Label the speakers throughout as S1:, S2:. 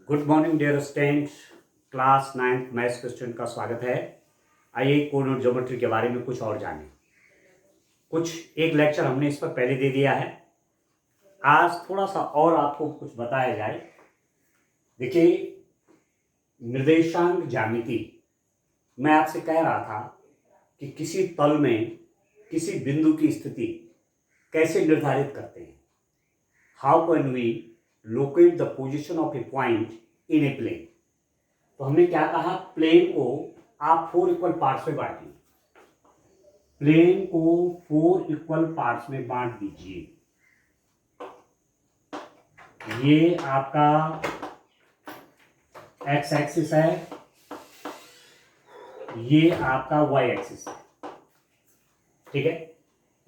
S1: Good morning dear student. Class 9th maths के student का स्वागत है। आइए कोऑर्डिनेट ज्योमेट्री के बारे में कुछ और जानें। कुछ एक लेक्चर हमने इस पर पहले दे दिया है। आज थोड़ा सा और आपको कुछ बताया जाए। देखिए, निर्देशांक ज्यामिति, मैं आपसे कह रहा था कि किसी तल में किसी बिंदु की स्थिति कैसे निर्धारित करते हैं। How can we locate the position of a point in a plane. तो हमने क्या कहा, प्लेन को आप 4 इक्वल पार्ट्स में बांटिए। प्लेन को 4 इक्वल पार्ट्स में बांट दीजिए। ये आपका एक्स एक्सिस है, ये आपका वाई एक्सिस है। ठीक है,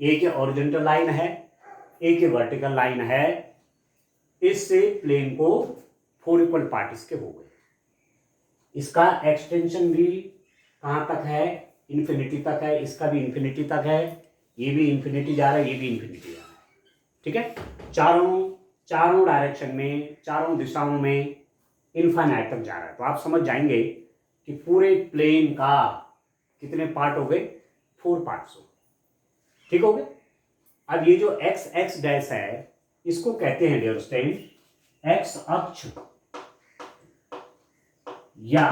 S1: एक ये हॉरिजॉन्टल लाइन है, एक ये वर्टिकल लाइन है। इससे प्लेन को 4 इक्वल पार्ट इसके हो गए। इसका एक्सटेंशन भी कहां तक है, इन्फिनिटी तक है। इसका भी इन्फिनिटी तक है, ये भी इन्फिनिटी जा रहा है, ये भी इन्फिनिटी जा रहा है। ठीक है, चारों डायरेक्शन में, चारों दिशाओं में इनफाइनाइट तक जा रहा है। तो आप समझ जाएंगे कि पूरे प्लेन का कितने पार्ट हो गए, 4 पार्ट्स हो। ठीक हो गए। अब ये जो एक्स एक्स डैश है, इसको कहते हैं डियर स्टूडेंट एक्स अक्ष या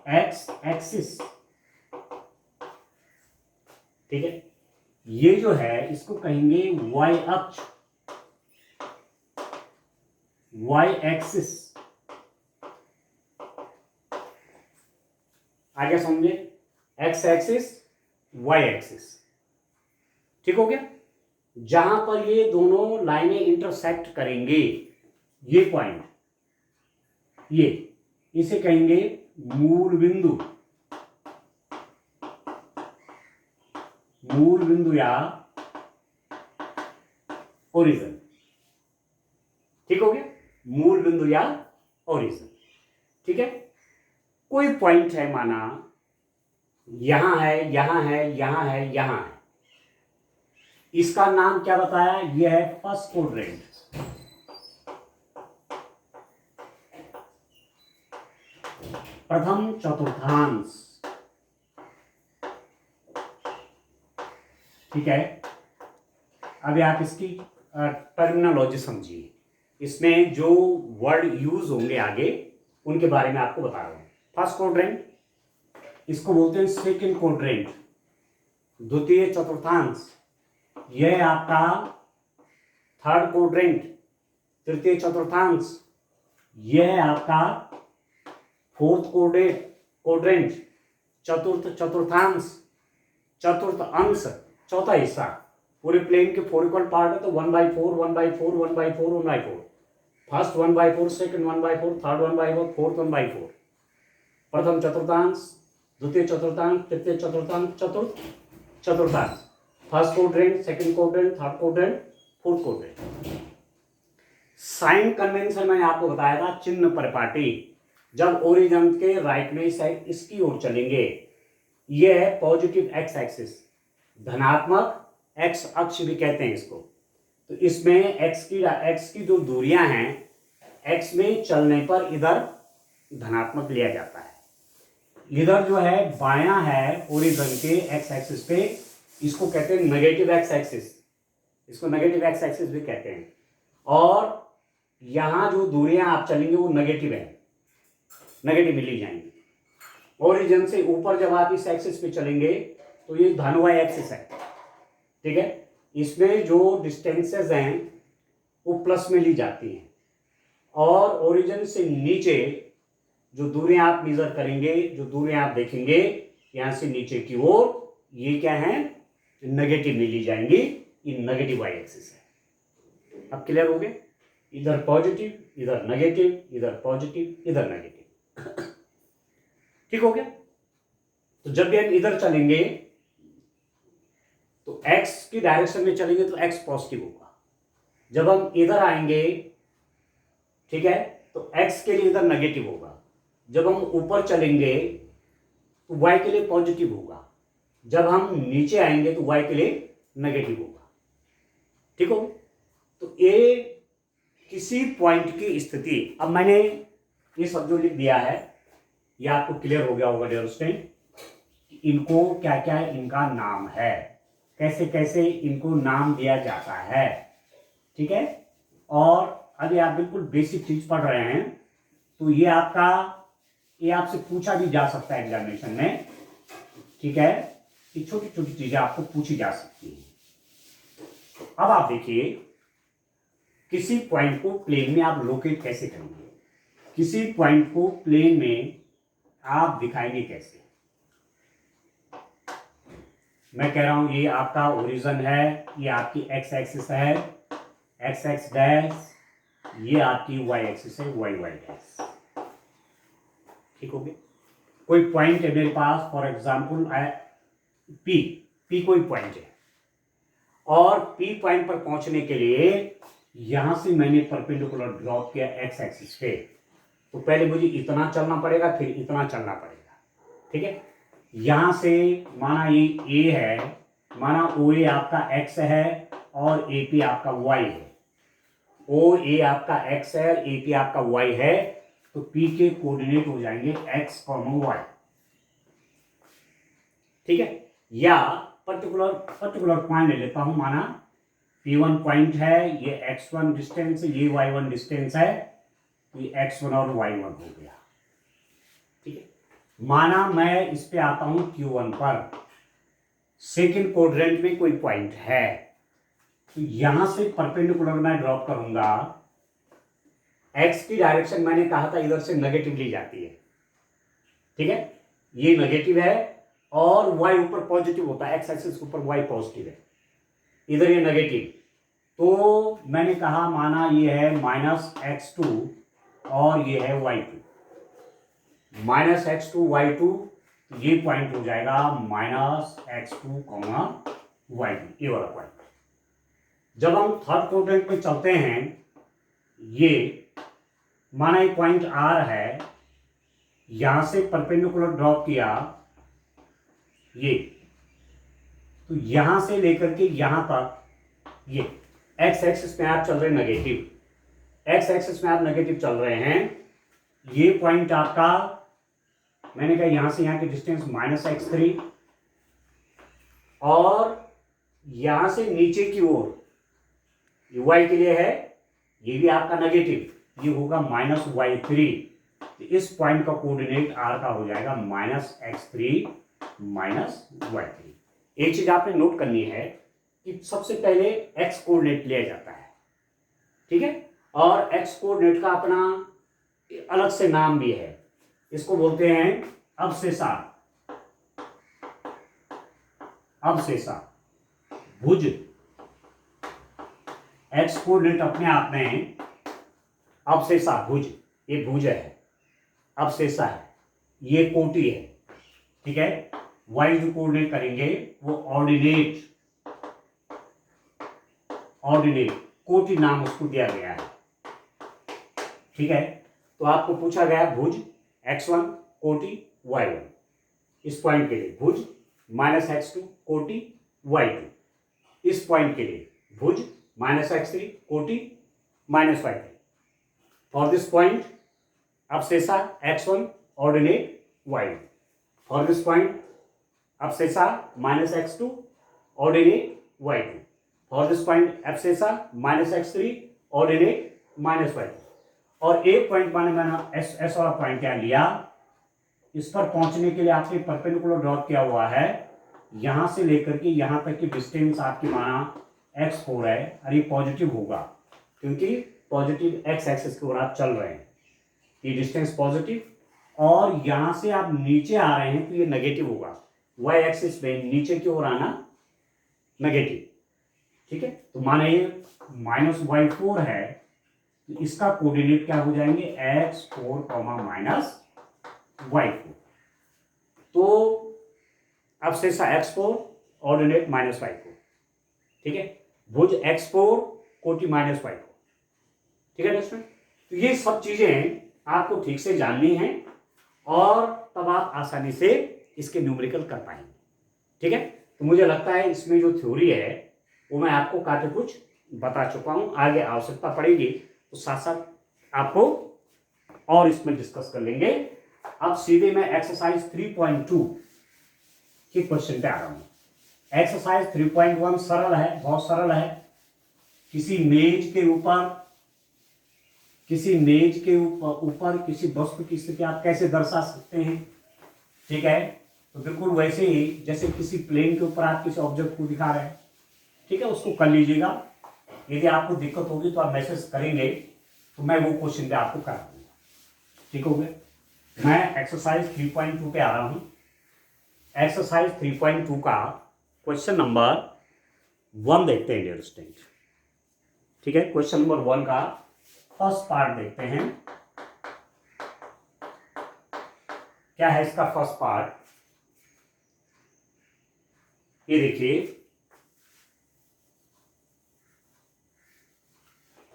S1: एक्स एक्सिस। ठीक है, ये जो है इसको कहेंगे वाई अक्ष, वाई एक्सिस। आगे समझे, एक्स एक्सिस वाई एक्सिस। ठीक हो गया। जहां पर ये दोनों लाइनें इंटरसेक्ट करेंगे, ये पॉइंट, ये इसे कहेंगे मूल बिंदु, मूल बिंदु या ओरिजिन। ठीक हो गया, मूल बिंदु या ओरिजिन। ठीक है, कोई पॉइंट है, माना यहां है, यहां है, यहां है, यहां है। इसका नाम क्या बताया, यह है फर्स्ट क्वाड्रेंट। प्रथम चतुर्थांश। ठीक है, अभी आप इसकी टर्मिनोलॉजी समझिए। इसमें जो वर्ड यूज होंगे आगे, उनके बारे में आपको बता रहा हूं। फर्स्ट क्वाड्रेंट, इसको बोलते हैं सेकंड क्वाड्रेंट, द्वितीय चतुर्थांश। यह आपका थर्ड क्वाड्रेंट, तृतीय चतुर्थांश। यह है आपका फोर्थ क्वाड्रेंट, चतुर्थ चतुर्थांश, चतुर्थ अंश, चौथा हिस्सा। पूरे प्लेन के 4 इक्वल पार्ट है, तो 1/4, 1/4, 1/4, 1/4। First 1/4, second 1/4, third 1/4, fourth 1/4। प्रथम चतुर्थांश, द्वितीय चतुर्थांश, तृतीय चतुर्थांश, चतुर्थ चतुर्थांश। First quadrant, second quadrant, third quadrant, fourth quadrant. Sign convention मैंने आपको बताया था, चिन्ह परिपाटी। जब ओरिजिन के राइटली साइड इसकी ओर चलेंगे, यह है पॉजिटिव एक्स एक्सिस, धनात्मक एक्स अक्ष भी कहते हैं इसको। तो इसमें एक्स की जो दूरियां हैं, एक्स में चलने पर इधर धनात्मक लिया जाता है। इधर जो है बायां है ओरिजिन के एक्स एक्सिस पे, इसको कहते हैं नेगेटिव एक्स एक्सिस, इसको नेगेटिव एक्स एक्सिस भी कहते हैं। और यहां जो दूरियां आप चलेंगे वो नेगेटिव है, नेगेटिव में ली जाएंगी। ओरिजिन से ऊपर जब आप इस एक्सिस पे चलेंगे तो ये धन वाई एक्सिस है। ठीक है, इसमें जो डिस्टेंसेस हैं वो प्लस में ली जाती हैं। और ओरिजिन से नीचे जो दूरियां आप मेजर करेंगे, जो दूरियां आप देखेंगे यहां से नीचे की ओर, ये क्या है, नेगेटिव में ली जाएंगी। ये नेगेटिव वाई एक्सिस है। अब क्लियर हो गए, इधर पॉजिटिव, इधर नेगेटिव, इधर पॉजिटिव, इधर नेगेटिव। ठीक हो गया। तो जब भी हम इधर चलेंगे तो x की डायरेक्शन में चलेंगे तो x पॉजिटिव होगा। जब हम इधर आएंगे, ठीक है, तो x के लिए इधर नेगेटिव होगा। जब हम ऊपर चलेंगे तो y के लिए पॉजिटिव होगा। जब हम नीचे आएंगे तो y के लिए नेगेटिव होगा। ठीक हो, तो a की किसी पॉइंट की स्थिति, अब मैंने ये सब जो लिख दिया है ये आपको क्लियर हो गया होगा डियर स्टूडेंट। इनको क्या क्या इनका नाम है, कैसे कैसे इनको नाम दिया जाता है, ठीक है। और अभी आप बिल्कुल बेसिक चीज पढ़ रहे हैं तो ये आपसे पूछा भी जा सकता है एग्जामिनेशन में, ठीक है। ये छोटी छोटी चीजें आपको पूछी जा सकती हैं। अब आप देखिए किसी पॉइंट को प्लेन में आप लोकेट कैसे करेंगे, किसी पॉइंट को प्लेन में आप दिखाएंगे कैसे। मैं कह रहा हूं ये आपका ओरिजिन है, ये आपकी एक्स एक्सिस है, एक्स एक्स डैश, ये आपकी वाई एक्सिस है, वाई वाई डैश, ठीक हो गया। कोई पॉइंट है मेरे पास, फॉर एग्जांपल पी कोई पॉइंट है और पी पॉइंट पर पहुंचने के लिए यहां से मैंने परपेंडिकुलर ड्रॉप किया एक्स एक्सिस पे, तो पहले मुझे इतना चलना पड़ेगा फिर इतना चलना पड़ेगा, ठीक है। यहां से माना ये ए है, माना ओ ए आपका एक्स है और ए पी आपका वाई है, ओ ए आपका एक्स है और ए पी आपका वाई है, तो पी के कोऑर्डिनेट हो जाएंगे एक्स कॉमा वाई, ठीक है। या पर्टिकुलर पॉइंट ले लेता हूं, माना P1 पॉइंट है, ये x1 डिस्टेंस है, ये y1 डिस्टेंस है, ये x1 और y1 हो गया, ठीक है। माना मैं इस पे आता हूं Q1 पर, सेकेंड क्वाड्रेंट में कोई पॉइंट है, तो यहां से परपेंडिकुलर मैं ड्रॉप करूंगा, x की डायरेक्शन मैंने कहा था इधर से नेगेटिव ली जाती है, ठीक है, ये नेगेटिव है और y ऊपर पॉजिटिव होता है, x एक्सिस के ऊपर y पॉजिटिव है, इधर ये नेगेटिव, तो मैंने कहा माना ये है -x2 और ये है y2, -x2 y2, ये पॉइंट हो जाएगा -x2, y2, ये वाला पॉइंट। जब हम थर्ड क्वाड्रेंट में चलते हैं, ये माना ये पॉइंट R है, यहां से परपेंडिकुलर ड्रॉप किया ये, तो यहां से लेकर के यहां तक, ये एक्स एक्सिस में आप चल रहे हैं नेगेटिव, एक्स एक्सिस में आप नेगेटिव चल रहे हैं, ये पॉइंट आपका मैंने कहा यहां से यहां की डिस्टेंस -x3 और यहां से नीचे की ओर ये y के लिए है, ये भी आपका नेगेटिव, ये होगा -y3, तो इस पॉइंट का कोऑर्डिनेट r का हो जाएगा -x3 -y3। एक चीज आपने नोट करनी है कि सबसे पहले x कोऑर्डिनेट लिया जाता है, ठीक है, और x कोऑर्डिनेट का अपना अलग से नाम भी है, इसको बोलते हैं अवशेषा, भुज। x कोऑर्डिनेट अपने आप में अवशेषा, भुज, ये भुज है, अवशेषा है, ये कोटि है, ठीक है। y जो कोऑर्डिनेट करेंगे वो ऑर्डिनेट कोटि नाम उसको दिया गया है, ठीक है। तो आपको पूछा गया भुज x1 कोटि y1, इस पॉइंट के लिए भुज -x2 कोटि y2, इस पॉइंट के लिए भुज -x3 कोटि -y3, फॉर दिस पॉइंट अवशेषा x1 ordinate y1, for this point अवशेषा -x2 ordinate y2, for this point अवशेषा -x3 ऑर्डिनेट -y2। और एक पॉइंट मैंने एस वाला पॉइंट क्या लिया, इस पर पहुंचने के लिए आपने परपेंडिकुलर ड्रॉप किया हुआ है, यहां से लेकर के यहां तक की डिस्टेंस आपकी माना x4 है, और ये पॉजिटिव होगा क्योंकि पॉजिटिव x एक्सिस की ओर आप चल रहे हैं, ये डिस्टेंस पॉजिटिव, और यहां से आप नीचे आ रहे हैं तो ये नेगेटिव होगा, y एक्सिस में नीचे की ओर आना नेगेटिव, ठीक है। तो माना ये -y4 है, तो इसका कोऑर्डिनेट क्या हो जाएंगे x4, -y4, तो अवशेषा x4 ऑर्डिनेट -y4, ठीक है, भुज x4 कोटि -y4, ठीक है दोस्तों। तो ये सब चीजें आपको ठीक से जाननी है और तब आप आसानी से इसके न्यूमेरिकल कर पाएंगे, ठीक है। तो मुझे लगता है इसमें जो थ्योरी है वो मैं आपको काफी कुछ बता चुका हूं, आगे आवश्यकता पड़ेगी तो साथ साथ आपको और इसमें डिस्कस कर लेंगे। अब सीधे मैं एक्सरसाइज 3.2 के क्वेश्चन पे आ रहा हूं। एक्सरसाइज 3.1 सरल है, बहुत सरल है। किसी मेज के ऊपर किसी वस्तु की स्थिति आप कैसे दर्शा सकते हैं, ठीक है। तो बिल्कुल वैसे ही जैसे किसी प्लेन के ऊपर आप किसी ऑब्जेक्ट को दिखा रहे हैं, ठीक है, उसको कर लीजिएगा। यदि आपको दिक्कत होगी तो आप मैसेज करेंगे तो मैं वो क्वेश्चन पे आपको करा दूंगा, ठीक हो गया। मैं एक्सरसाइज 3.2 पे आ रहा हूं। एक्सरसाइज 3.2 का क्वेश्चन नंबर 1 देखते हैं डियर स्टूडेंट, ठीक है। क्वेश्चन नंबर 1 का फर्स्ट पार्ट देखते हैं। क्या है इसका फर्स्ट पार्ट, ये देखिए।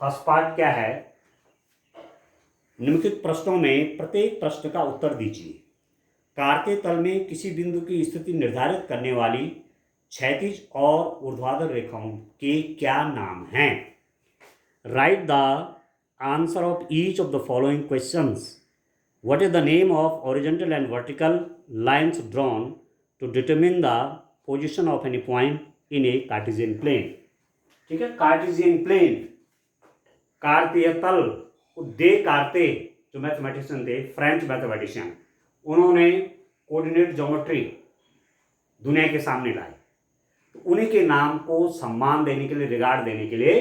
S1: फर्स्ट पार्ट क्या है, निम्नलिखित प्रश्नों में प्रत्येक प्रश्न का उत्तर दीजिए। कार्तीय तल में किसी बिंदु की स्थिति निर्धारित करने वाली क्षैतिज और ऊर्ध्वाधर रेखाओं के क्या नाम हैं। Right the answer of each of the following questions. What is the name of horizontal and vertical lines drawn to determine the position of any point in a Cartesian plane? ठीक है, कार्टेशियन प्लेन, कार्तीय तल को दे कार्ते जो mathematician थे, French mathematician, उन्होंने coordinate geometry दुनिया के सामने लाई। तो उन्हीं के नाम को सम्मान देने के लिए, रिगार्ड देने के लिए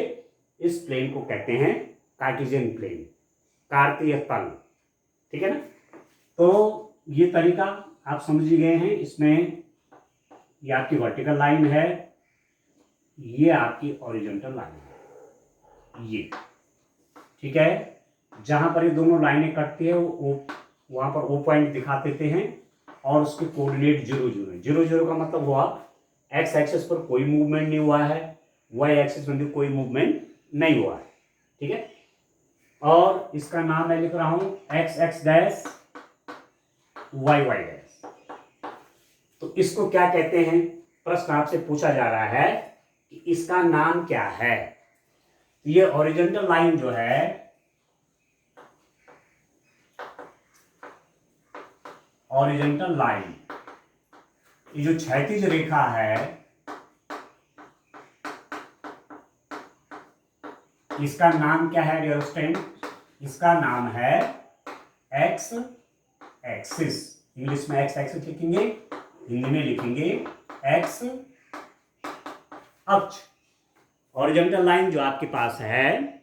S1: इस प्लेन को कहते हैं कार्टेशियन प्लेन, कार्तीय तल, ठीक है ना। तो ये तरीका आप समझ गए हैं। इसमें ये आपकी वर्टिकल लाइन है, ये आपकी हॉरिजॉन्टल लाइन है, ये, ठीक है। जहां पर ये दोनों लाइनें कटती है वो वहां पर ओ पॉइंट दिखा देते हैं और उसके कोऑर्डिनेट 0 0 0 0 का मतलब हुआ एक्स एक्सिस पर कोई मूवमेंट नहीं हुआ है, वाई एक्सिस में भी कोई मूवमेंट नहीं हुआ है, ठीक है। और इसका नाम मैं लिख रहा हूं X X dash Y Y dash. तो इसको क्या कहते हैं, प्रश्न आपसे पूछा जा रहा है कि इसका नाम क्या है। ये हॉरिजॉन्टल लाइन जो है, हॉरिजॉन्टल लाइन, ये जो क्षैतिज रेखा है, इसका नाम क्या है डियर स्टूडेंट, इसका नाम है एक्स एक्सिस। इंग्लिश में एक्स एक्सिस लिखेंगे, हिंदी में लिखेंगे एक्स अक्ष। हॉरिजॉन्टल लाइन जो आपके पास है,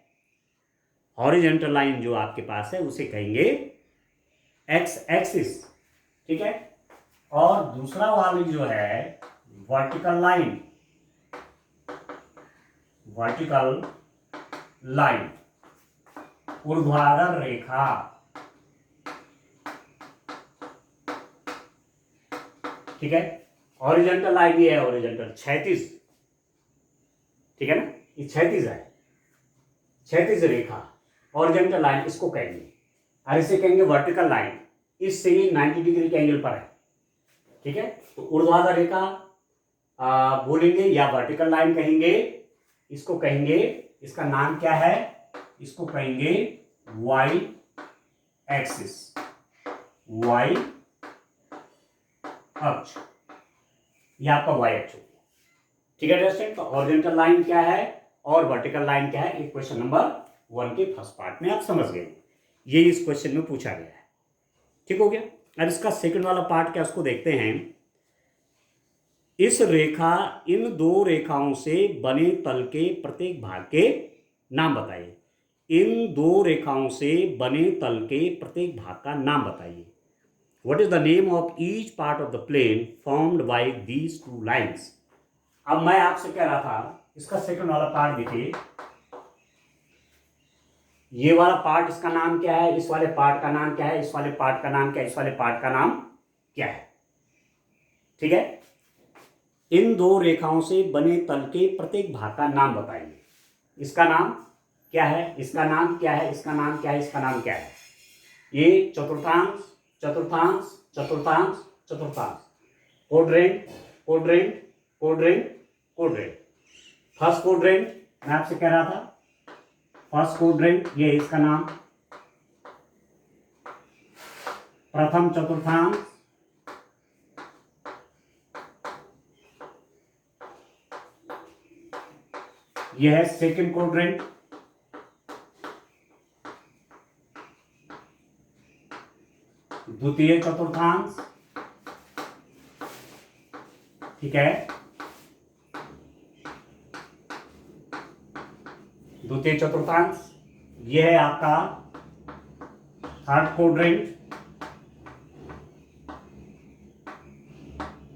S1: हॉरिजॉन्टल लाइन जो आपके पास है उसे कहेंगे एक्स एक्सिस, ठीक है। और दूसरा वाली जो है वर्टिकल लाइन, वर्टिकल लाइन, ऊर्ध्वाधर रेखा, ठीक है। हॉरिजॉन्टल लाइन ये है, हॉरिजॉन्टल क्षैतिज, ठीक है ना, ये क्षैतिज है, क्षैतिज रेखा, हॉरिजॉन्टल लाइन इसको कहेंगे। और इसे कहेंगे वर्टिकल लाइन, इससे ये 90 डिग्री के एंगल पर है, ठीक है। तो ऊर्ध्वाधर रेखा बोलेंगे या वर्टिकल लाइन कहेंगे, इसको कहेंगे, इसका नाम क्या है, इसको कहेंगे वाई एक्सिस, वाई अक्ष, यह आपका वाई अक्ष, ठीक है दोस्तों। तो हॉरिजॉन्टल लाइन क्या है और वर्टिकल लाइन क्या है, ये क्वेश्चन नंबर 1 के फर्स्ट पार्ट में आप समझ गए, ये इस क्वेश्चन में पूछा गया है, ठीक हो गया। अब इसका सेकंड वाला पार्ट क्या, उसको देखते हैं। इस रेखा, इन दो रेखाओं से बने तल के प्रत्येक भाग के नाम बताइए। इन दो रेखाओं से बने तल के प्रत्येक भाग का नाम बताइए। What is the name of each part of the plane formed by these two lines? अब मैं आपसे कह रहा था, इसका सेकंड वाला पार्ट देखिए, ये वाला पार्ट, इसका नाम क्या है, इस वाले पार्ट का नाम क्या है, इस वाले पार्ट का नाम क्या है, इस वाले पार्ट का नाम क्या है, ठीक है। इन दो रेखाओं से बने तल के प्रत्येक भाग का नाम बताइए। इसका नाम क्या है, इसका नाम क्या है, इसका नाम क्या है, इसका नाम क्या है। ये चतुर्थांश, चतुर्थांश, चतुर्थांश, चतुर्थांश, quadrant, quadrant, quadrant, quadrant. First quadrant मैं आपसे कह रहा था, फर्स्ट क्वाड्रेंट ये है इसका नाम, प्रथम चतुर्थांश, यह है सेकंड क्वाड्रेंट, द्वितीय चतुर्थांश, ठीक है, द्वितीय चतुर्थांश, यह है आपका थर्ड क्वाड्रेंट,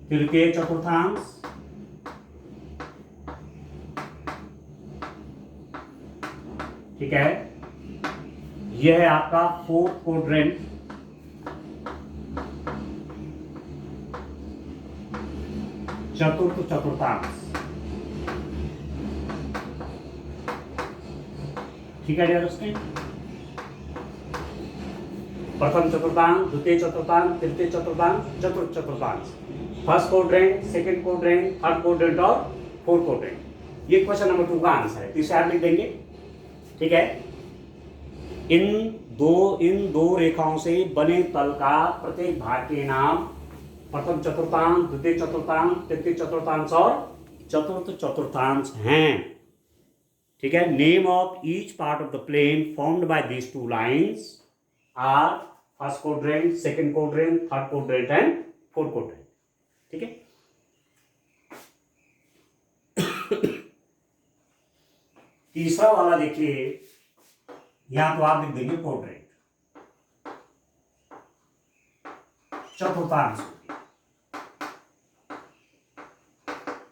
S1: तृतीय चतुर्थांश, ठीक है, यह है आपका फोर्थ क्वाड्रेंट, चतुर्थ चतुर्थांश, ठीक है डियर स्टूडेंट। प्रथम चतुर्थांश, द्वितीय चतुर्थांश, तृतीय चतुर्थांश, चतुर्थ चतुर्थांश, first quadrant, second quadrant, third quadrant और फोर्थ क्वाड्रेंट। ये क्वेश्चन नंबर 2 का आंसर है, इसे आप लिख देंगे, ठीक है। इन दो रेखाओं से बने तल का प्रत्येक भाग के नाम प्रथम चतुर्थांश, द्वितीय चतुर्थांश, तृतीय चतुर्थांश और चतुर्थ चतुर्थांश हैं, ठीक है। Name of each part of the plane formed by these two lines are first quadrant, second quadrant, third quadrant and fourth quadrant, ठीक है। तीसरा वाला देखिए, यहां तो आप लिख देंगे क्वाड्रेंट, चतुर्थांश,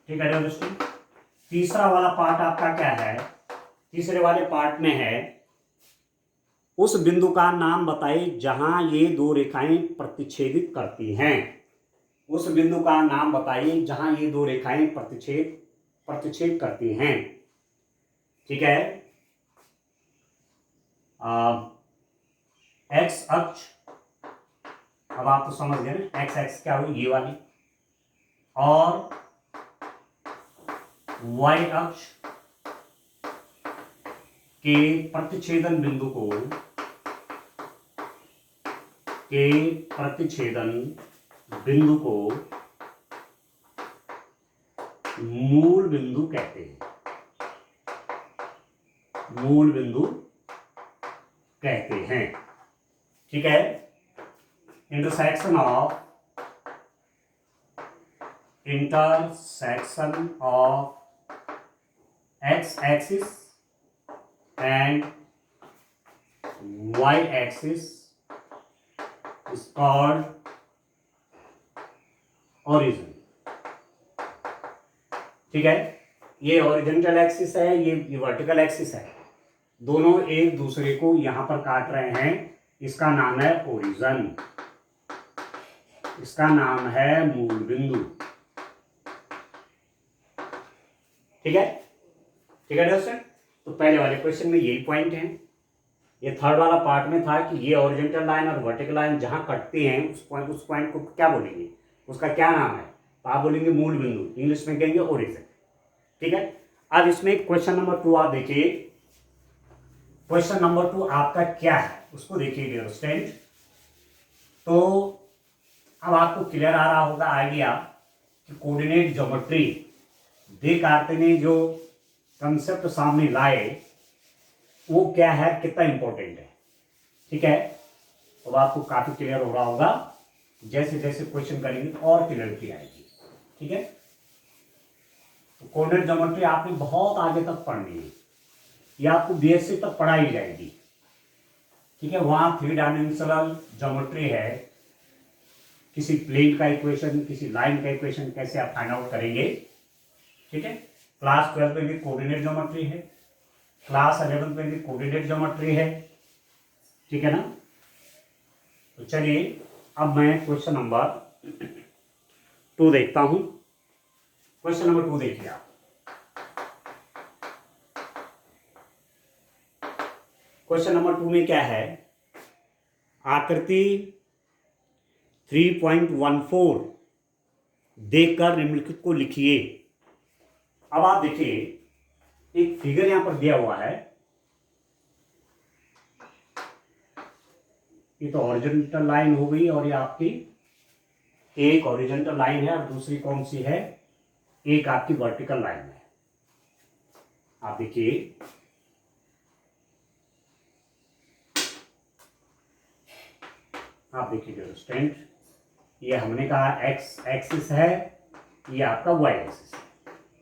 S1: ठीक है दोस्तों। तीसरा वाला पार्ट आपका क्या है, तीसरे वाले पार्ट में है उस बिंदु का नाम बताइए जहां ये दो रेखाएं प्रतिच्छेदित करती हैं। उस बिंदु का नाम बताइए जहां ये दो रेखाएं प्रतिच्छेद करती हैं, ठीक है। एक्स अक्ष, अब आप तो समझ गए ना, एक्स एक्स क्या हुई, ये वाली, और वाई अक्ष के प्रतिच्छेदन बिंदु को मूल बिंदु कहते हैं, मूल बिंदु कहते हैं, ठीक है। Intersection of x axis and y axis is called origin, ठीक है। ये हॉरिजॉन्टल एक्सिस है, ये वर्टिकल एक्सिस है, दोनों एक दूसरे को यहां पर काट रहे हैं, इसका नाम है ओरिजन, इसका नाम है मूल बिंदु, ठीक है, ठीक है दोस्तों। तो पहले वाले क्वेश्चन में यही पॉइंट है। ये थर्ड वाला पार्ट में था कि ये हॉरिजॉन्टल लाइन और वर्टिकल लाइन जहां कटती हैं उस पॉइंट को क्या बोलेंगे, उसका क्या नाम है, तो आप बोलेंगे मूल बिंदु, इंग्लिश में कहेंगे ओरिजिन, ठीक है। अब इसमें क्वेश्चन नंबर 2 आप देखिए, क्वेश्चन नंबर 2 आपका क्या है उसको देखिए डियर स्टूडेंट। तो अब आपको क्लियर आ रहा होगा आइडिया कि कोऑर्डिनेट ज्योमेट्री दे कार्टे ने जो कंसेप्ट सामने लाए वो क्या है, कितना इंपॉर्टेंट है, ठीक है। तो आपको काफी क्लियर हो रहा होगा, जैसे जैसे क्वेश्चन करेंगे और क्लियरिटी आएगी, ठीक है। तो कोऑर्डिनेट ज्योमेट्री आपने बहुत आगे तक पढ़नी है, ये आपको बीएससी तक पढ़ाई जाएगी, ठीक है। वहां 3 डायमेंशनल ज्योमेट्री है, किसी प्लेन का इक्वेशन, किसी लाइन का इक्वेशन कैसे आप फाइंड आउट करेंगे, ठीक है। क्लास 12 में भी कोऑर्डिनेट ज्योमेट्री है, क्लास 11 में भी कोऑर्डिनेट ज्योमेट्री है, ठीक है ना। तो चलिए अब मैं क्वेश्चन नंबर 2 देखता हूं। क्वेश्चन नंबर 2 देखिए आप, क्वेश्चन नंबर 2 में क्या है, आकृति 3.14 देखकर निम्नलिखित को लिखिए। अब आप देखिए एक फिगर यहां पर दिया हुआ है, ये तो हॉरिजॉन्टल लाइन हो गई, और ये आपकी एक हॉरिजॉन्टल लाइन है और दूसरी कौन सी है, एक आपकी वर्टिकल लाइन है। आप देखिए डियर स्टूडेंट, ये हमने कहा एक्स एक्सिस है, ये आपका वाई एक्सिस है,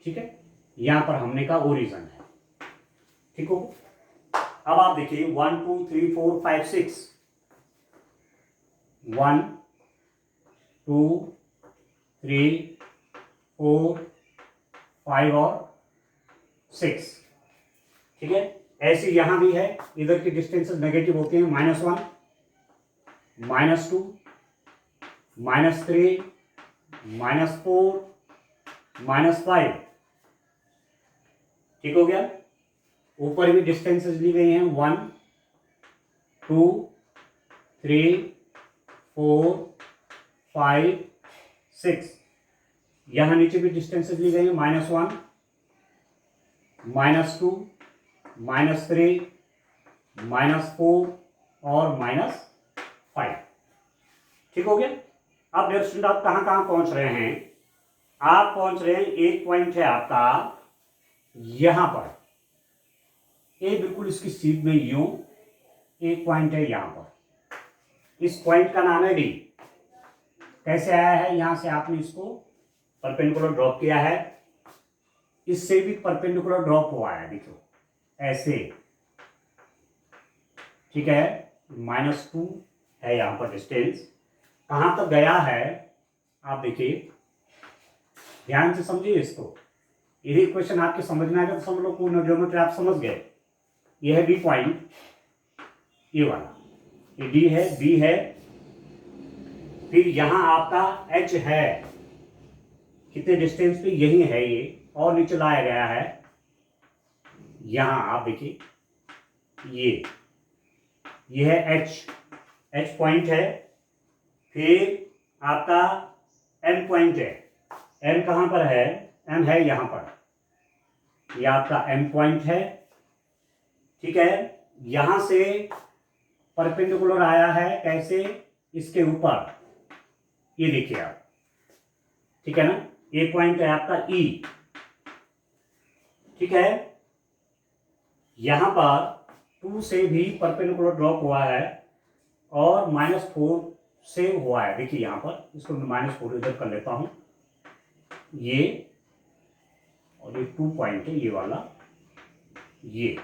S1: ठीक है। यहां पर हमने कहा ओरिजिन है, ठीक हो। अब आप देखिए 1 2 3 4 5 6, 1 2 3 4 5 और 6, ठीक है। ऐसे यहां भी है, इधर की डिस्टेंसेस नेगेटिव होते हैं, -1 -2 -3 -4 -5, ठीक हो गया। ऊपर भी डिस्टेंसेस ली गई हैं 1 2 3 4 5 6, यहां नीचे भी डिस्टेंसेस ली गई हैं -1 -2 -3 -4 और -5, ठीक हो गया। अब डियर स्टूडेंट आप कहां कहां पहुंच रहे हैं, आप पहुंच रहे हैं, एक पॉइंट है आपका यहां पर, ये बिल्कुल इसकी सीध में यूं एक पॉइंट है यहां पर, इस पॉइंट का नाम है डी। कैसे आया है, यहां से आपने इसको परपेंडिकुलर ड्रॉप किया है, इससे भी परपेंडिकुलर ड्रॉप हुआ है, देखो ऐसे, ठीक है। -2 है यहां पर डिस्टेंस, कहां तक गया है आप देखिए, ध्यान से समझिए इसको। यदि क्वेश्चन आपके समझ में आएगा तो समझ लो पूर्ण ज्योमेट्री आप समझ गए। यह है बी पॉइंट, ये वाला, ये डी है, बी है, फिर यहां आपका एच है, कितने डिस्टेंस पे, यही है ये, और नीचे लाया गया है, यहां आप देखिए ये है एच पॉइंट है, फिर आपका एम पॉइंट है, एम कहां पर है, एम है यहां पर, ये आपका एम पॉइंट है, ठीक है। यहां से परपेंडिकुलर आया है, कैसे, इसके ऊपर, ये देखिए आप, ठीक है ना, ये पॉइंट है आपका ई, ठीक है। यहां पर 2 से भी परपेंडिकुलर ड्रॉप हुआ है और -4 से हुआ है, देखिए यहां पर, इसको मैं -4 इधर कर लेता हूं, ये और ये 2 पॉइंट है, ये वाला, ये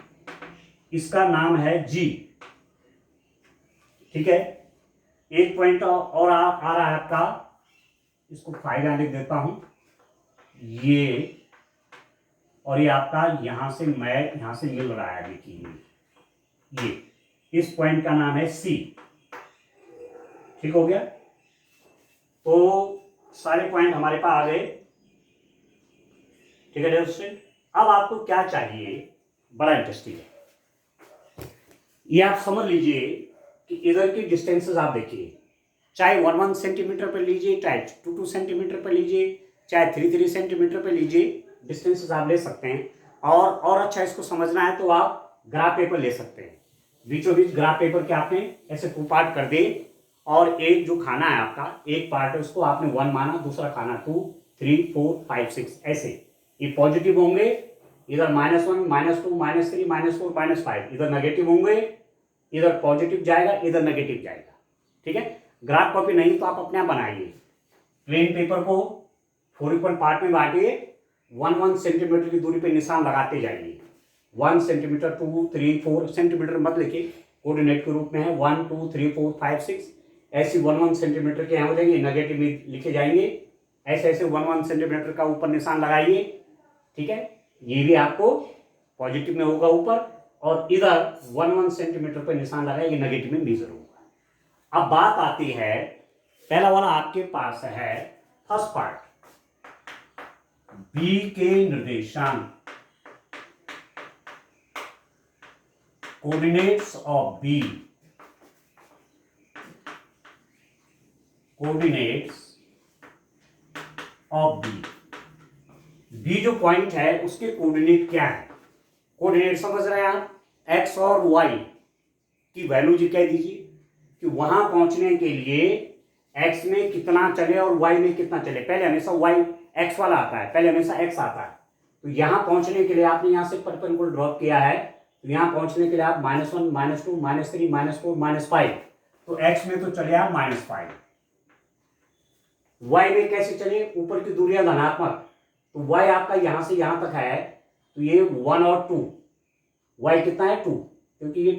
S1: इसका नाम है जी, ठीक है। एक पॉइंट और आ रहा है आपका, इसको फाइल लिख देता हूं, ये, और ये आपका यहां से मैच यहां से मिल रहा है, देखिए ये इस पॉइंट का नाम है सी, ठीक हो गया। तो सारे पॉइंट हमारे पास आ गए, ठीक है दोस्तों। अब आपको क्या चाहिए, बड़ा इंटरेस्टिंग है, ये आप समझ लीजिए कि इधर की डिस्टेंसेस आप देखिए, चाहे 1 सेंटीमीटर पर लीजिए, चाहे 2 सेंटीमीटर पर लीजिए, चाहे 3 सेंटीमीटर पर लीजिए, डिस्टेंसेस आप ले सकते हैं। और अच्छा इसको समझना है तो आप ग्राफ पेपर ले सकते हैं, बीचों बीच ग्राफ पेपर के आपने ऐसे 2 पार्ट कर दे, और एक जो खाना है आपका, एक पार्ट है उसको आपने 1 माना, दूसरा खाना 2 3 4 5 6, ऐसे ये पॉजिटिव होंगे, इधर -1 -2 -3 -4 -5, इधर नेगेटिव होंगे, इधर पॉजिटिव जाएगा, इधर नेगेटिव जाएगा, ठीक है। ग्राफ कॉपी नहीं तो आप अपने आप बनाइए, प्लेन पेपर को 4 इक्वल पार्ट में बांटिए, 1 सेंटीमीटर की दूरी पे निशान लगाते जाइए, 1 सेंटीमीटर 2 3 4 सेंटीमीटर मत लिखिए, कोऑर्डिनेट के रूप में है 1 2 3 4 5 6, ऐसी 1 सेंटीमीटर के यहाँ हो जाएंगे, नेगेटिव में लिखे जाएंगे, ऐसे ऐसे 1 सेंटीमीटर का ऊपर निशान लगाइए, ठीक है। ये भी आपको पॉजिटिव में होगा ऊपर, और इधर 1 सेंटीमीटर पर निशान लगाइए, नेगेटिव में मेजर होगा। अब बात आती है, पहला वाला आपके पास है फर्स्ट पार्ट, बी के निर्देशांक, coordinates of B, coordinates of B, B जो पॉइंट है उसके कोऑर्डिनेट क्या है, कोऑर्डिनेट समझ रहे हैं आप, एक्स और वाई की वैल्यू जी कह दीजिए, कि वहां पहुंचने के लिए x में कितना चले और y में कितना चले। पहले हमेशा y x वाला आता है, पहले हमेशा x आता है। तो यहां पहुंचने के लिए आपने यहां से परपेंडिकुलर ड्रॉप किया है, तो यहां पहुंचने के लिए आप -1 -2 -3 -4 -5, तो x में तो चले आप -5। y में कैसे चले, ऊपर की दूरियां धनात्मक, तो y आपका यहां से यहां तक है, तो ये 1 और 2, y कितना है 2, क्योंकि ये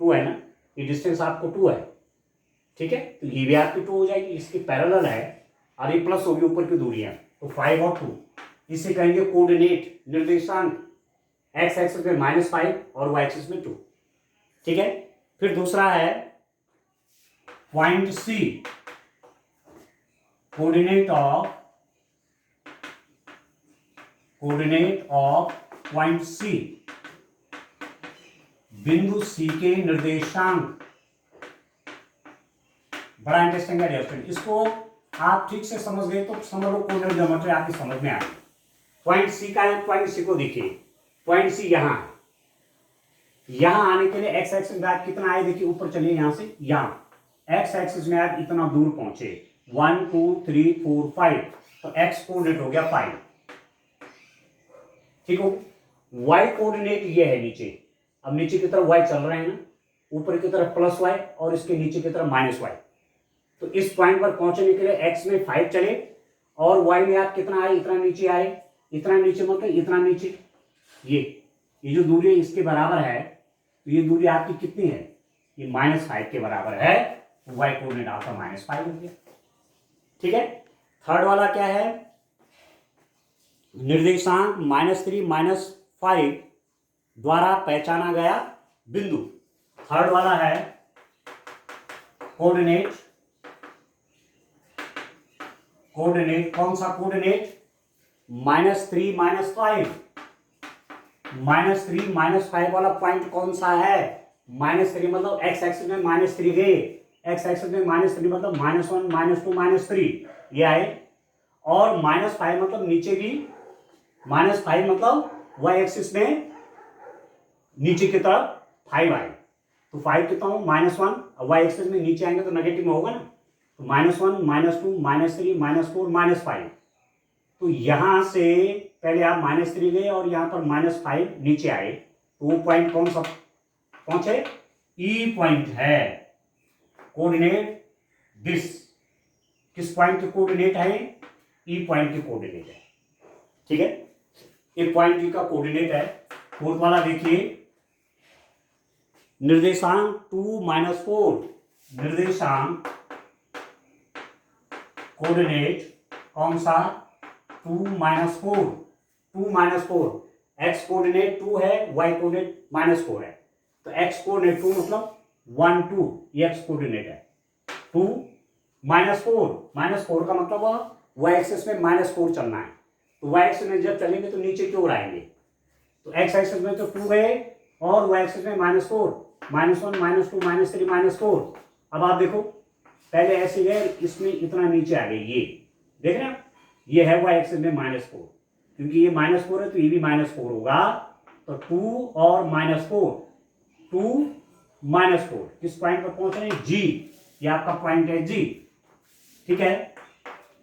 S1: 2 है ना, ये डिस्टेंस आपको 2 है, ठीक है। तो ये भी आपकी 2 हो जाएगी, इसकी पैरेलल है, और ये प्लस होगी ऊपर की दूरियां, तो 5 और 2। इसे कहेंगे कोऑर्डिनेट, निर्देशांक, x एक्सिस में -5 और y एक्सिस में 2, ठीक है। फिर दूसरा है point C, coordinate of point C, बिंदु C के निर्देशांक। बड़ा इंटरेस्टिंग है स्टूडेंट, इसको आप ठीक से समझ गए तो समझ लो कोऑर्डिनेट ज्योमेट्री आपकी समझ में आ गई। पॉइंट C का है, पॉइंट C को देखिए, पॉइंट C यहां आने के लिए x एक्सिस में आप कितना आए, देखिए ऊपर चलिए यहां से, यहां x एक्सिस में आप इतना दूर पहुंचे, 1 2 3 4 5, तो x कोऑर्डिनेट हो गया 5, ठीक हो। y कोऑर्डिनेट ये है नीचे, अब नीचे की तरफ y चल रहे हैं ना, ऊपर की तरफ +y और इसके नीचे की तरफ -y, तो इस पॉइंट पर पहुंचने के लिए x में 5 चले और y में आप कितना आए, इतना नीचे आए, इतना नीचे मतलब इतना नीचे, ये जो दूरी है इसके बराबर है, तो ये दूरी आपकी कितनी है, ये -5 के बराबर है, तो y कोऑर्डिनेट आपका -5 हो गया, ठीक है। थर्ड वाला क्या है, निर्देशांक -3 -5 द्वारा पहचाना गया बिंदु। थर्ड वाला है कोऑर्डिनेट, कौन सा कोऑर्डिनेट, -3 -5, -3 -5 वाला पॉइंट कौन सा है, -3 मतलब x एक्सिस में -3 गए, x एक्सिस में -3 मतलब -1 -2 -3 ये आए, और -5 मतलब नीचे भी, -5 मतलब y एक्सिस में नीचे की तरफ 5 आए, तो 5 कितना हो, -1, y एक्सिस में नीचे आएंगे तो नेगेटिव में होगा ना, तो -1 -2 -3 -4 -5, तो यहां से पहले आप -3 गए और यहां पर -5 नीचे आए, तो वो पॉइंट कौन सा पहुंचे, ई पॉइंट है, कोऑर्डिनेट दिस, किस पॉइंट के कोऑर्डिनेट है, ई पॉइंट के कोऑर्डिनेट है, ठीक है, ये पॉइंट ई का कोऑर्डिनेट है। फोर्थ वाला देखिए, निर्देशांक 2 -4, निर्देशांक कोऑर्डिनेट कौन सा, 2 -4, 2 -4, x कोऑर्डिनेट 2 है, y कोऑर्डिनेट -4 है, तो x कोऑर्डिनेट 2 मतलब 1 2, ये x कोऑर्डिनेट है, 2 -4 का मतलब y एक्सिस में -4 चलना है, तो y एक्सिस में जब चलेंगे तो नीचे की ओर आएंगे, तो x एक्सिस में तो 2 गए और y एक्सिस में -4, -1 -2 -3 -4। अब आप देखो पहले ऐसे गए, इसमें इतना नीचे आ गए, ये देख रहे हैं, ये है y एक्सिस में -4, क्योंकि ये -4 है तो ये भी -4 होगा, तो 2 और -4, 2 -4 किस पॉइंट पर पहुंच रहे हैं, G, ये आपका पॉइंट है G, ठीक है।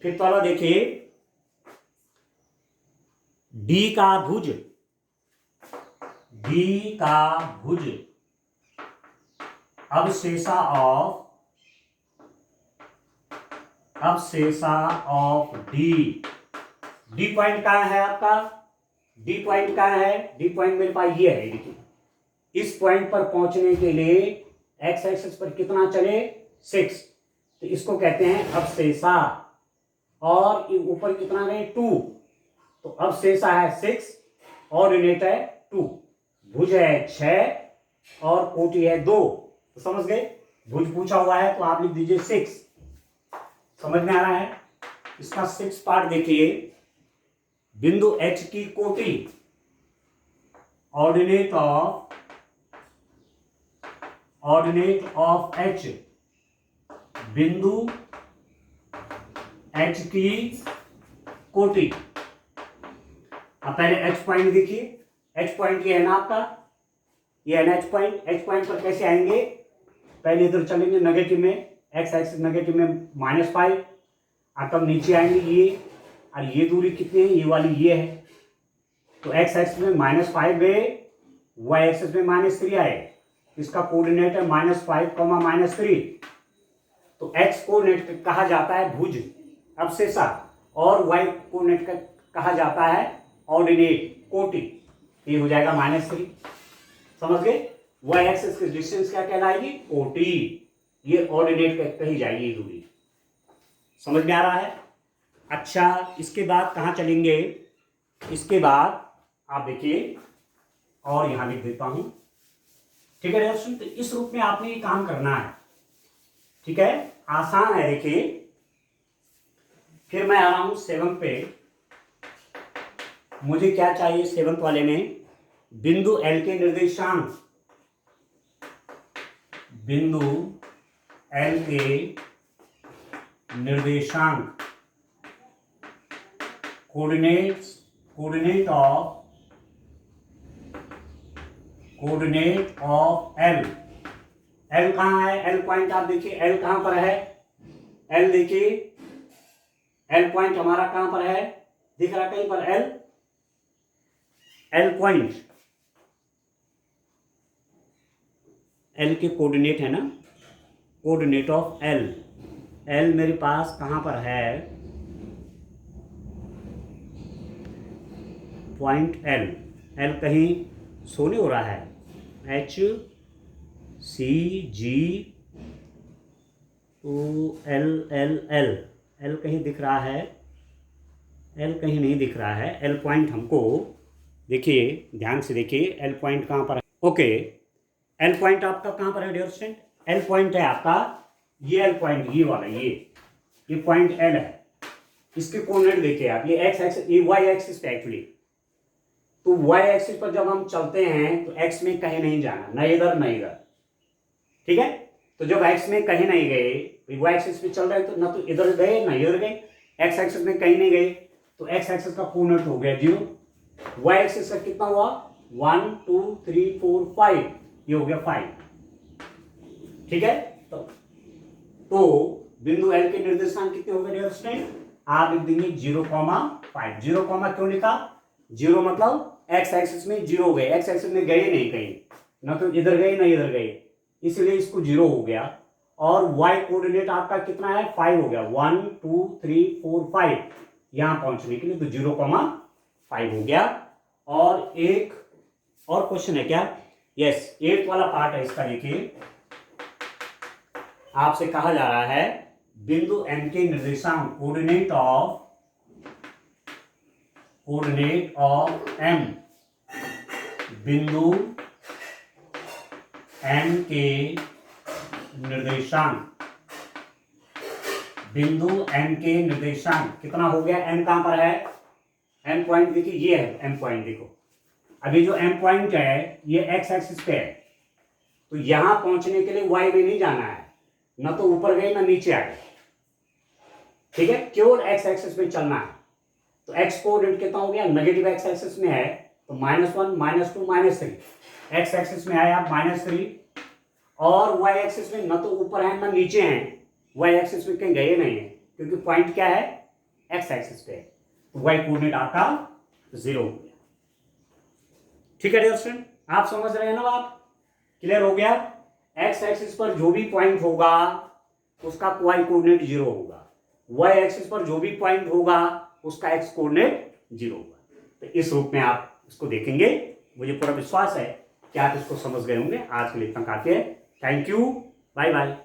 S1: फिर तो देखिए, D का भुज, अवशेषा ऑफ डी पॉइंट कहां है आपका, डी पॉइंट कहां है, डी पॉइंट मेरे पास ये है, देखिए इस पॉइंट पर पहुंचने के लिए x एक्सिस पर कितना चले, 6, तो इसको कहते हैं अवशेषा, और ऊपर कितना गए 2, तो अवशेषा है 6, ऑर्डिनेट है 2, भुज है 6 और कोटि है 2, तो समझ गए, भुज पूछा हुआ है तो आप लिख दीजिए 6, समझ में आ रहा है। इसका 6 पार्ट देखिए, बिंदु H की कोटि, ऑर्डिनेट ऑफ H, बिंदु H की कोटि। अब पहले H पॉइंट देखिए, H पॉइंट ये है ना आपका, ये है ना H पॉइंट, H पॉइंट पर कैसे आएंगे, पहले इधर चलेंगे नेगेटिव में, एक्स एक्सिस नेगेटिव में -5, और तब नीचे आएंगे ये, और ये दूरी कितनी है, ये वाली ये है, तो एक्स एक्सिस में -5 गए, वाई एक्सिस में -3 आए, इसका कोऑर्डिनेट है -5, -3, तो एक्स कोऑर्डिनेट कहा जाता है भुज अवशेषा, और वाई कोऑर्डिनेट कहा जाता है ऑर्डिनेट कोटि, ये हो जाएगा -3, समझ गए। वाई एक्सिस की डिस्टेंस क्या कहलाएगी, कोटि, ये ऑर्डिनेट कही जाएगी ये दूरी, समझ में आ रहा है। अच्छा, इसके बाद कहाँ चलेंगे, इसके बाद आप देखिए, और यहां लिख देता हूं, ठीक है दोस्तों। तो इस रूप में आपने ये काम करना है, ठीक है, आसान है। देखिए फिर मैं आ रहा हूं 7 पे, मुझे क्या चाहिए 7th वाले में, बिंदु L के निर्देशांक, बिंदु L के निर्देशांक, कोऑर्डिनेट ऑफ L, L कहाँ है, L पॉइंट आप देखिए, L कहां पर है, L देखिए, L पॉइंट हमारा कहां पर है, दिख रहा कहीं पर L पॉइंट, L के कोऑर्डिनेट है ना, कोऑर्डिनेट ऑफ L, L मेरे पास कहां पर है, पॉइंट L, L कहीं सोने हो रहा है, H C G O L L L, L कहीं दिख रहा है, L कहीं नहीं दिख रहा है। L पॉइंट हमको देखिए, ध्यान से देखिए, L पॉइंट कहाँ पर है, ओके, L पॉइंट आपका कहाँ पर है डियर स्टूडेंट, L पॉइंट है आपका ये L पॉइंट, ये वाला ये पॉइंट L है, इसके कोऑर्डिनेट देखिए आप, ये एक्स एक्सिस, ये वाई एक्सिस पे एक्चुअली, तो वाई एक्सिस पर जब हम चलते हैं तो एक्स में कहीं नहीं जाना, न इधर न इधर, ठीक है। तो जब एक्स में कहीं नहीं गए, वाई एक्सिस पे चल रहे हैं, तो न तो इधर गए न इधर गए, एक्स एक्सिस में कहीं नहीं गए, तो एक्स एक्सिस का कोऑर्डिनेट हो गया 0, वाई एक्सिस का कितना हुआ 1 2 3 4 5, ये हो गया 5, ठीक है। तो बिंदु L के निर्देशांक कितने हो गए डियर स्टूडेंट, आप लिख देंगे 0,5, 0, क्यों लिखा, 0 मतलब एक्स एक्सिस में 0 हो गए, एक्स एक्सिस में गए नहीं कहीं, ना तो इधर गए ना इधर गए, इसलिए इसको 0 हो गया, और y कोऑर्डिनेट आपका कितना है 5 हो गया, 1 2 3 4 5, यहां पहुंचने के लिए तो 0,5 हो गया। और एक और क्वेश्चन है क्या, यस 8th वाला पार्ट है इसका, देखिए आपसे कहा जा रहा है बिंदु M के निर्देशांक, कोऑर्डिनेट ऑफ M, बिंदु M के निर्देशांक, बिंदु M के निर्देशांक कितना हो गया, M कहां पर है, M पॉइंट देखिए, ये है M पॉइंट, देखो अभी जो M पॉइंट है ये x एक्सिस पे है, तो यहां पहुंचने के लिए y में नहीं जाना है, ना तो ऊपर गए ना नीचे आ गए, ठीक है, केवल x एक्सिस में चलना है। तो x कोऑर्डिनेट कितना हो गया, नेगेटिव x एक्सिस में है तो -1 -2 -3, x एक्सिस में आया -3, और y एक्सिस में ना तो ऊपर है ना नीचे हैं, y एक्सिस में कहीं गए नहीं है, क्योंकि पॉइंट क्या है x एक्सिस पे, तो y कोऑर्डिनेट आपका 0 हो गया, ठीक है डियर स्टूडेंट, आप समझ रहे हैं ना, आप क्लियर हो गया। x एक्सिस पर जो भी पॉइंट होगा उसका y कोऑर्डिनेट 0 होगा, y एक्सिस पर जो भी पॉइंट होगा उसका x कोऑर्डिनेट 0 होगा। तो इस रूप में आप इसको देखेंगे, मुझे पूरा विश्वास है कि आप इसको समझ गए होंगे। आज के लिए इतना काफी है, थैंक यू, बाय बाय।